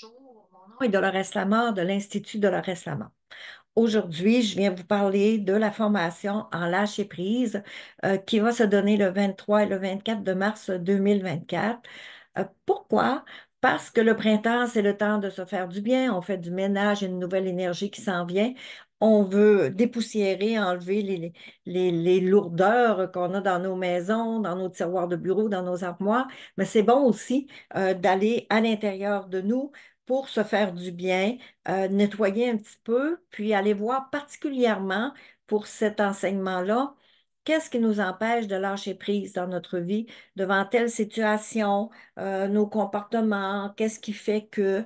Bonjour, mon nom est Dolores Lamar de l'Institut Dolores Lamar. Aujourd'hui, je viens vous parler de la formation en lâcher prise qui va se donner le 23 et le 24 de mars 2024. Pourquoi? Parce que le printemps, c'est le temps de se faire du bien. On fait du ménage, une nouvelle énergie qui s'en vient. On veut dépoussiérer, enlever les lourdeurs qu'on a dans nos maisons, dans nos tiroirs de bureau, dans nos armoires. Mais c'est bon aussi d'aller à l'intérieur de nous pour se faire du bien, nettoyer un petit peu, puis aller voir particulièrement pour cet enseignement-là, qu'est-ce qui nous empêche de lâcher prise dans notre vie devant telle situation, nos comportements, qu'est-ce qui fait que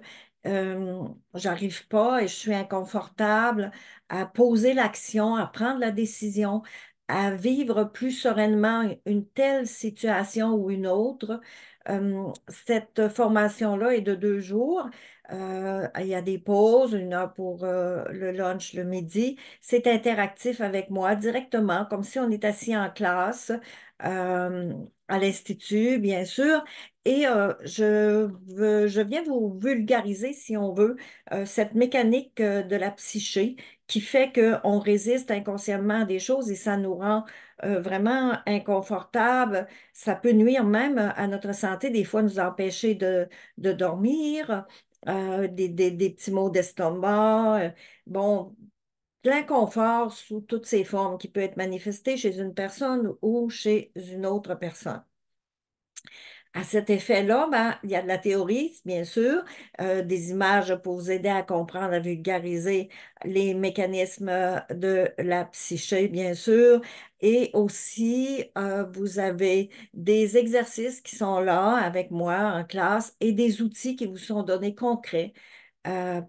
j'arrive pas et je suis inconfortable à poser l'action, à prendre la décision, à vivre plus sereinement une telle situation ou une autre. Cette formation-là est de 2 jours. Il y a des pauses, 1 heure pour le lunch le midi. C'est interactif avec moi directement, comme si on est assis en classe euh, à l'Institut, bien sûr. Et je viens vous vulgariser, si on veut, cette mécanique de la psyché qui fait qu'on résiste inconsciemment à des choses et ça nous rend vraiment inconfortable. Ça peut nuire même à notre santé, des fois nous empêcher de dormir, des petits maux d'estomac. Bon, l'inconfort sous toutes ses formes qui peut être manifesté chez une personne ou chez une autre personne. À cet effet-là, ben, il y a de la théorie, bien sûr, des images pour vous aider à comprendre, à vulgariser les mécanismes de la psyché, bien sûr. Et aussi, vous avez des exercices qui sont là avec moi en classe et des outils qui vous sont donnés concrets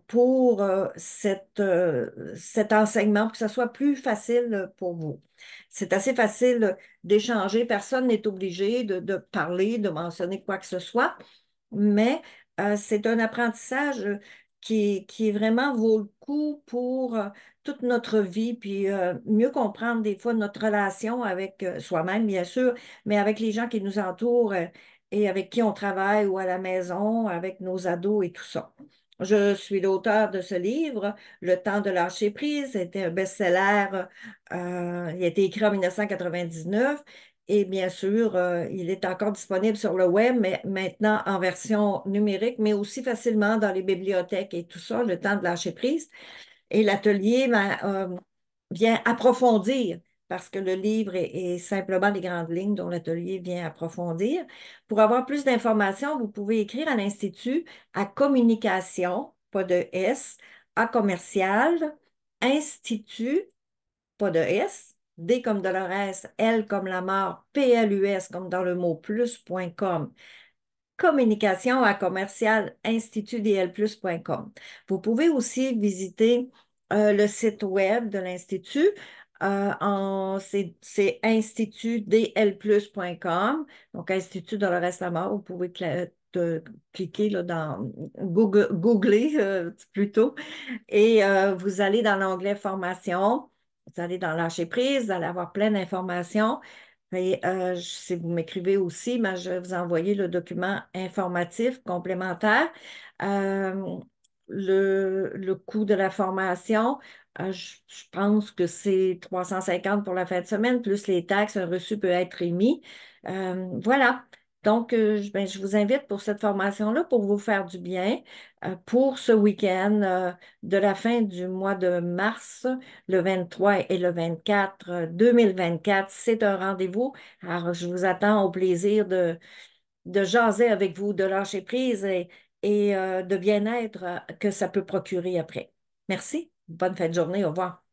pour cet enseignement, pour que ça soit plus facile pour vous. C'est assez facile d'échanger. Personne n'est obligé de parler, de mentionner quoi que ce soit, mais c'est un apprentissage qui vraiment vaut le coup pour toute notre vie, puis mieux comprendre des fois notre relation avec soi-même, bien sûr, mais avec les gens qui nous entourent et avec qui on travaille ou à la maison, avec nos ados et tout ça. Je suis l'auteur de ce livre, Le temps de lâcher prise. C'était un best-seller. Il a été écrit en 1999 et bien sûr, il est encore disponible sur le web, mais maintenant en version numérique, mais aussi facilement dans les bibliothèques et tout ça, Le temps de lâcher prise. Et l'atelier ben, vient approfondir, parce que le livre est simplement les grandes lignes dont l'atelier vient approfondir. Pour avoir plus d'informations, vous pouvez écrire à l'Institut à communication, pas de S, à commercial, Institut, pas de S, D comme Dolores, L comme la mort, PLUS comme dans le mot plus.com communication à commercial institutdlplus.com. Vous pouvez aussi visiter le site web de l'Institut. C'est institutdlplus.com. Donc, Institut Dolores Lamar, vous pouvez cliquer là, dans Googler plutôt et vous allez dans l'onglet formation, vous allez dans lâcher prise, vous allez avoir plein d'informations. Et si vous m'écrivez aussi, ben, je vais vous envoyer le document informatif complémentaire. Euh, le coût de la formation, je pense que c'est 350 pour la fin de semaine, plus les taxes, un reçu peut être émis. Voilà. Donc, ben, je vous invite pour cette formation-là pour vous faire du bien pour ce week-end de la fin du mois de mars, le 23 et le 24 2024. C'est un rendez-vous. Alors, je vous attends au plaisir de jaser avec vous, de lâcher prise et de bien-être que ça peut procurer après. Merci. Bonne fin de journée. Au revoir.